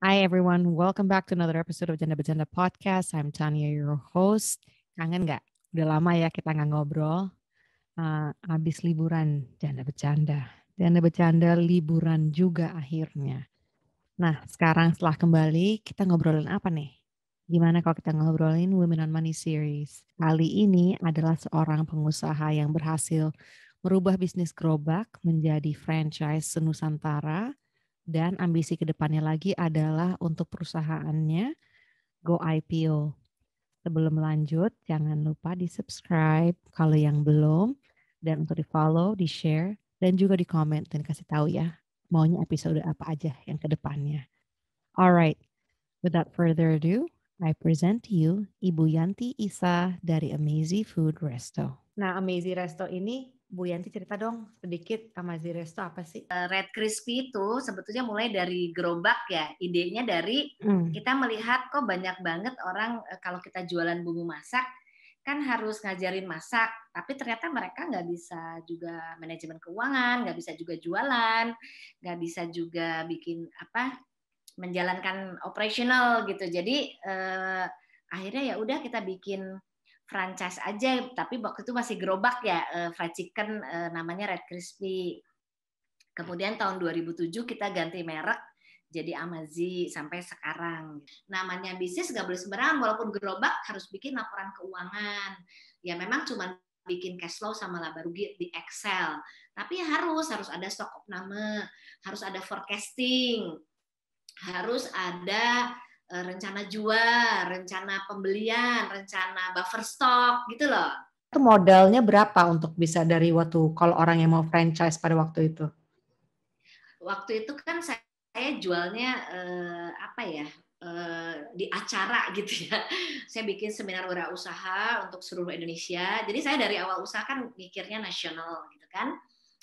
Hi everyone, welcome back to another episode of Janda Bercanda Podcast. I'm Tanya, your host. Kangen nggak? Udah lama ya kita nggak ngobrol. Habis liburan Janda Bercanda. Janda Bercanda liburan juga akhirnya. Nah sekarang setelah kembali kita ngobrolin apa nih? Gimana kalau kita ngobrolin Women on Money series? Kali ini adalah seorang pengusaha yang berhasil merubah bisnis gerobak menjadi franchise senusantara. Dan ambisi kedepannya lagi adalah untuk perusahaannya go IPO. Sebelum lanjut, jangan lupa di subscribe kalau yang belum. Dan untuk di follow, di share, dan juga di komen dan kasih tahu ya. Maunya episode apa aja yang kedepannya. Alright, without further ado, I present to you Ibu Yanti Isa dari Amazy Food Resto. Nah, Amazy Resto ini Bu Yanti cerita dong sedikit Amazy Resto apa sih? Red Crispy itu sebetulnya mulai dari gerobak ya. Idenya dari kita melihat kok banyak banget orang kalau kita jualan bumbu masak kan harus ngajarin masak, tapi ternyata mereka nggak bisa juga manajemen keuangan, nggak bisa juga jualan, nggak bisa juga bikin menjalankan operasional gitu. Jadi akhirnya ya udah kita bikin franchise aja, tapi waktu itu masih gerobak ya, fried chicken namanya Red Crispy. Kemudian tahun 2007 kita ganti merek jadi Amazy sampai sekarang. Namanya bisnis nggak boleh sembarangan, walaupun gerobak harus bikin laporan keuangan. Ya memang cuma bikin cash flow sama laba rugi di Excel. Tapi harus ada stok opname, harus ada forecasting, harus ada rencana jual, rencana pembelian, rencana buffer stock gitu loh. Itu modalnya berapa untuk bisa dari waktu kalau orang yang mau franchise pada waktu itu? Waktu itu kan saya jualnya di acara gitu ya. Saya bikin seminar wirausaha untuk seluruh Indonesia. Jadi saya dari awal usaha kan mikirnya nasional gitu kan.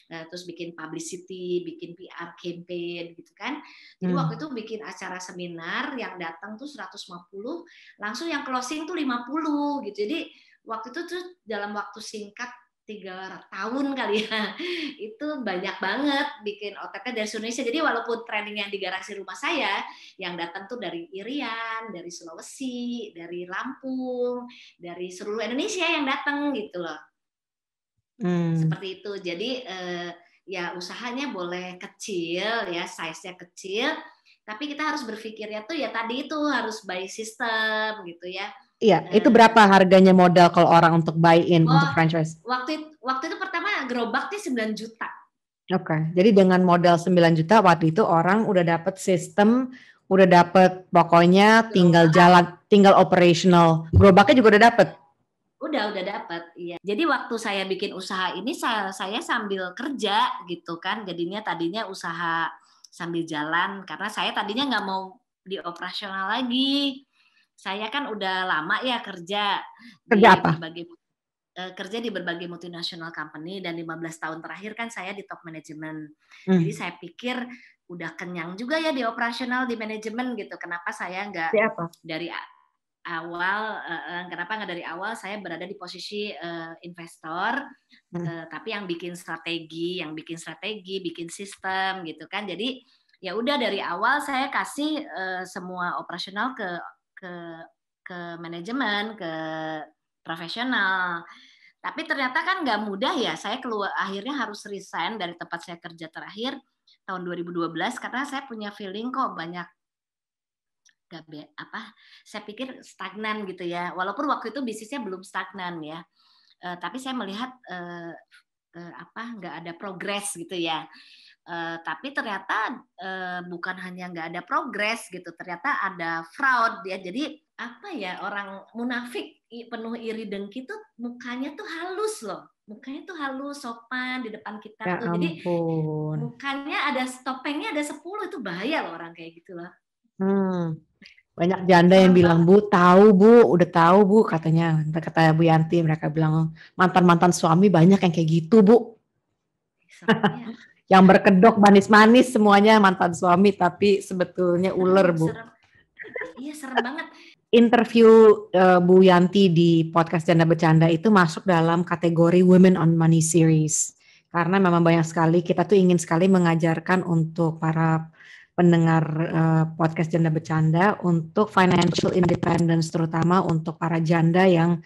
Terus bikin publicity, bikin PR campaign gitu kan. Jadi waktu itu bikin acara seminar yang datang tuh 150, langsung yang closing tuh 50 gitu. Jadi waktu itu tuh dalam waktu singkat 3 tahun kali ya, itu banyak banget bikin OTT dari Indonesia. Jadi walaupun training yang di garasi rumah saya, yang datang tuh dari Irian, dari Sulawesi, dari Lampung, dari seluruh Indonesia yang datang gitu loh. Seperti itu. Jadi ya usahanya boleh kecil ya, size-nya kecil, tapi kita harus berpikirnya tuh ya tadi itu harus by system gitu ya. Iya, itu berapa harganya modal kalau orang untuk buy-in untuk franchise? Waktu itu pertama gerobaknya 9 juta. Oke, jadi dengan modal 9 juta waktu itu orang udah dapet sistem, udah dapet pokoknya tinggal jalan, tinggal operational. Gerobaknya juga udah dapet? Udah dapat, iya. Jadi waktu saya bikin usaha ini saya sambil kerja gitu kan. Tadinya usaha sambil jalan karena saya tadinya nggak mau di operasional lagi. Saya kan udah lama ya kerja di berbagai multinational company dan 15 tahun terakhir kan saya di top management. Jadi saya pikir udah kenyang juga ya di operasional, di manajemen gitu. Kenapa saya nggak dari awal, kenapa nggak dari awal saya berada di posisi investor, tapi yang bikin strategi, bikin sistem gitu kan. Jadi ya udah dari awal saya kasih semua operasional ke manajemen, ke profesional. Tapi ternyata kan nggak mudah ya. Saya keluar akhirnya harus resign dari tempat saya kerja terakhir tahun 2012 karena saya punya feeling kok banyak saya pikir stagnan gitu ya, walaupun waktu itu bisnisnya belum stagnan ya, tapi saya melihat nggak ada progres gitu ya, tapi ternyata bukan hanya nggak ada progres gitu, ternyata ada fraud ya. Jadi orang munafik penuh iri dengki tuh mukanya tuh halus loh, mukanya tuh halus sopan di depan kita ya tuh. Jadi ampun. mukanya ada topengnya ada 10, itu bahaya loh orang kayak gitu loh. Banyak janda yang bilang, Bu, udah tahu Bu, katanya, kata Bu Yanti, mereka bilang mantan-mantan suami banyak yang kayak gitu Bu. Yang berkedok manis-manis semuanya mantan suami, tapi sebetulnya ular Bu. Iya serem banget. Interview Bu Yanti di podcast Janda Bercanda itu masuk dalam kategori Women on Money series. Karena memang banyak sekali, kita tuh ingin sekali mengajarkan untuk para pendengar podcast Janda Bercanda untuk financial independence, terutama untuk para janda yang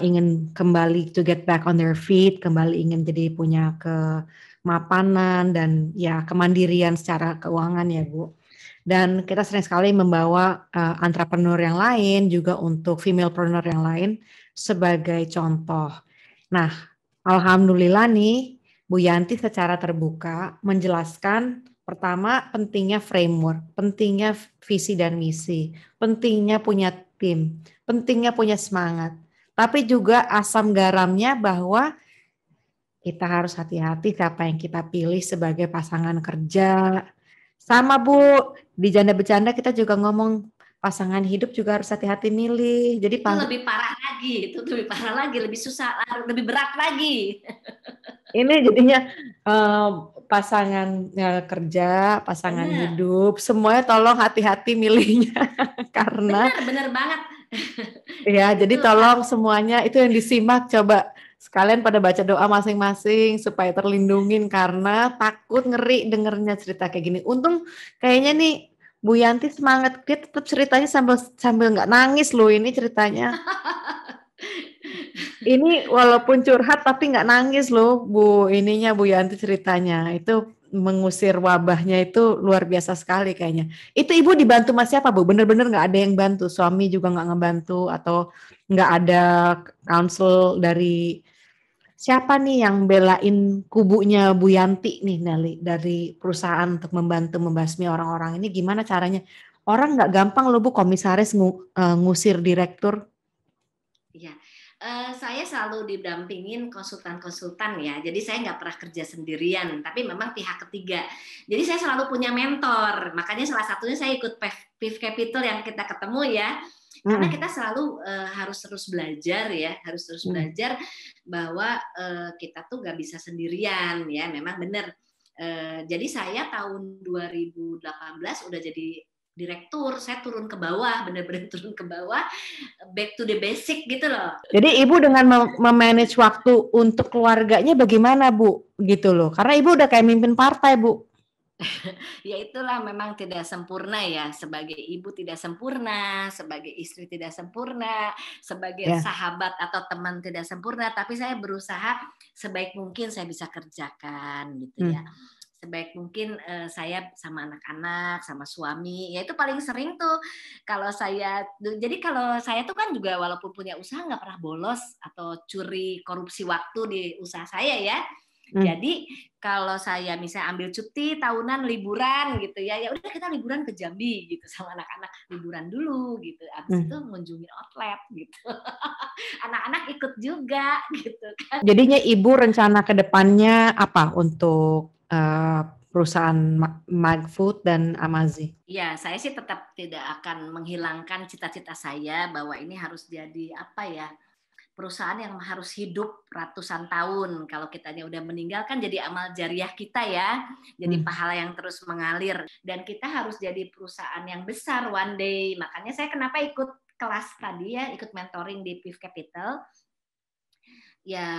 ingin kembali to get back on their feet, kembali ingin jadi punya kemapanan dan ya kemandirian secara keuangan ya Bu. Dan kita sering sekali membawa entrepreneur yang lain juga untuk femalepreneur yang lain sebagai contoh. Nah, alhamdulillah nih Bu Yanti secara terbuka menjelaskan pertama pentingnya framework, pentingnya visi dan misi, pentingnya punya tim, pentingnya punya semangat. Tapi juga asam garamnya bahwa kita harus hati-hati siapa yang kita pilih sebagai pasangan kerja. Sama Bu, di Janda Bercanda kita juga ngomong pasangan hidup juga harus hati-hati milih. Jadi itu lebih parah lagi, itu lebih parah lagi, lebih susah, lebih berat lagi. Ini jadinya pasangan kerja, pasangan hidup, semuanya tolong hati-hati milihnya karena bener banget. Ya, jadi tolong semuanya itu yang disimak, coba sekalian pada baca doa masing-masing supaya terlindungin karena takut ngeri dengernya cerita kayak gini. Untung kayaknya nih Bu Yanti semangat, dia tetap ceritanya sambil nggak nangis loh ini ceritanya. Ini walaupun curhat tapi nggak nangis loh Bu Yanti ceritanya. Itu mengusir wabahnya itu luar biasa sekali kayaknya. Itu Ibu dibantu Mas siapa Bu? Bener-bener nggak ada yang bantu? Suami juga nggak ngebantu atau nggak ada counsel dari siapa nih yang belain kubunya Bu Yanti nih Nelly dari perusahaan untuk membantu membasmi orang-orang ini gimana caranya? Orang nggak gampang loh Bu komisaris ngusir direktur. Iya. Saya selalu didampingin konsultan-konsultan ya, jadi saya nggak pernah kerja sendirian, tapi memang pihak ketiga. Jadi saya selalu punya mentor, makanya salah satunya saya ikut PIF Capital yang kita ketemu ya, karena kita selalu harus terus belajar ya, harus terus belajar bahwa kita tuh nggak bisa sendirian ya, memang benar. Jadi saya tahun 2018 udah jadi direktur, saya turun ke bawah, benar-benar turun ke bawah, back to the basic gitu loh. Jadi Ibu dengan memanage waktu untuk keluarganya bagaimana Bu? Gitu loh, karena Ibu udah kayak mimpin partai Bu. Ya itulah memang tidak sempurna ya, sebagai ibu tidak sempurna, sebagai istri tidak sempurna, sebagai sahabat atau teman tidak sempurna, tapi saya berusaha sebaik mungkin saya bisa kerjakan gitu ya. Sebaik mungkin saya sama anak-anak, sama suami, ya itu paling sering tuh kalau saya, jadi kalau saya tuh kan juga walaupun punya usaha nggak pernah bolos atau curi korupsi waktu di usaha saya ya. Jadi kalau saya misalnya ambil cuti tahunan liburan gitu ya, ya udah kita liburan ke Jambi gitu sama anak-anak, liburan dulu gitu, abis itu mengunjungi outlet gitu, anak-anak ikut juga gitu kan. Jadinya Ibu rencana ke depannya apa untuk perusahaan Magfood dan Amazi? Ya, saya sih tetap tidak akan menghilangkan cita-cita saya bahwa ini harus jadi apa ya, perusahaan yang harus hidup ratusan tahun. Kalau kitanya udah meninggal kan jadi amal jariah kita ya, jadi pahala yang terus mengalir. Dan kita harus jadi perusahaan yang besar one day. Makanya saya kenapa ikut kelas tadi ya, ikut mentoring di PIF Capital. Ya,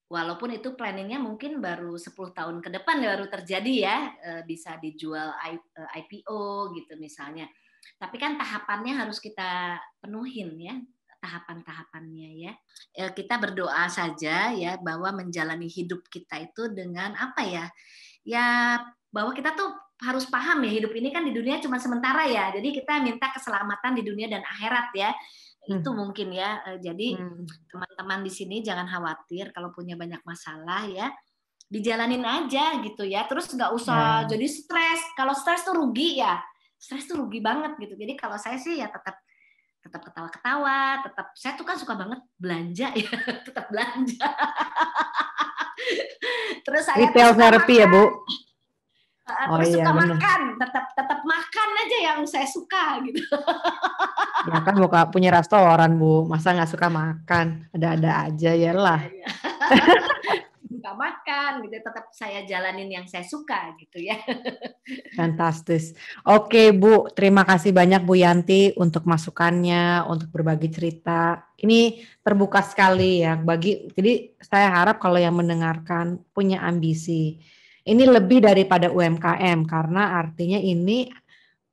walaupun itu planningnya mungkin baru 10 tahun ke depan baru terjadi ya, bisa dijual IPO gitu misalnya. Tapi kan tahapannya harus kita penuhin ya, tahapan-tahapannya ya. Kita berdoa saja ya bahwa menjalani hidup kita itu dengan apa ya? Ya bahwa kita tuh harus paham ya, hidup ini kan di dunia cuma sementara ya. Jadi kita minta keselamatan di dunia dan akhirat ya. Itu mungkin ya. Jadi teman-teman di sini jangan khawatir kalau punya banyak masalah ya. Dijalanin aja gitu ya. Terus nggak usah jadi stres. Kalau stres tuh rugi ya. Stres tuh rugi banget gitu. Jadi kalau saya sih ya tetap ketawa-ketawa, tetap saya tuh kan suka banget belanja ya, tetap belanja. Terus saya retail therapy ya Bu. Terus suka makan, tetap makan aja yang saya suka gitu. Ya kan punya restoran Bu, masa nggak suka makan? Ada-ada aja ya lah. Suka makan gitu, tetap saya jalanin yang saya suka gitu ya. Fantastis. Oke Bu, terima kasih banyak Bu Yanti untuk masukannya, untuk berbagi cerita. Ini terbuka sekali ya jadi saya harap kalau yang mendengarkan punya ambisi. Ini lebih daripada UMKM karena artinya ini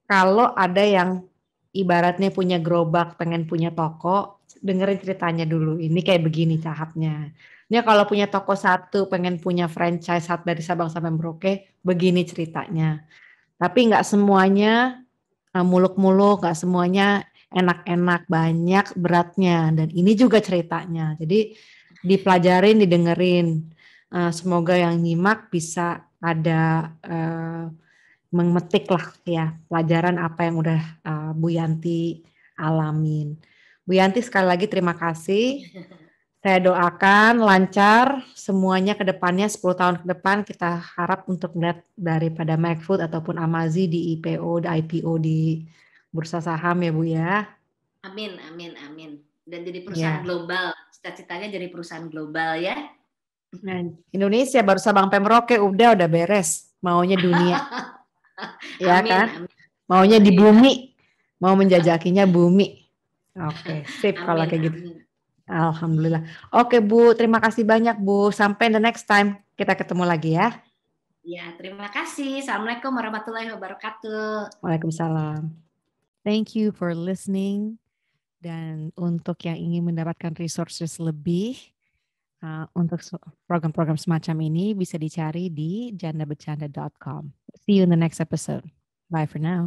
kalau ada yang ibaratnya punya gerobak pengen punya toko, dengerin ceritanya dulu. Ini kayak begini tahapnya. Ini kalau punya toko satu pengen punya franchise dari Sabang sampai Merauke, begini ceritanya. Tapi nggak semuanya muluk-muluk, nggak semuanya enak-enak, banyak beratnya. Dan ini juga ceritanya. Jadi dipelajarin, didengerin. Semoga yang nyimak bisa ada memetik lah ya pelajaran apa yang udah Bu Yanti alamin. Bu Yanti sekali lagi terima kasih. Saya doakan lancar semuanya ke depannya 10 tahun ke depan kita harap untuk melihat daripada McFood ataupun Amazi di IPO, di IPO di bursa saham ya Bu ya. Amin, amin, amin. Dan jadi perusahaan global. Cita-citanya jadi perusahaan global ya. Nah, Indonesia baru Sabang Merauke udah beres. Maunya dunia. Ya amin, kan? amin. Maunya di bumi. Mau menjajakinya bumi. Oke, sip amin, kalau kayak gitu. Amin. Alhamdulillah. Oke Bu, terima kasih banyak Bu. Sampai the next time kita ketemu lagi ya. Ya, terima kasih. Assalamualaikum warahmatullahi wabarakatuh. Waalaikumsalam. Thank you for listening. Dan untuk yang ingin mendapatkan resources lebih untuk program-program semacam ini bisa dicari di jandabecanda.com. See you in the next episode. Bye for now.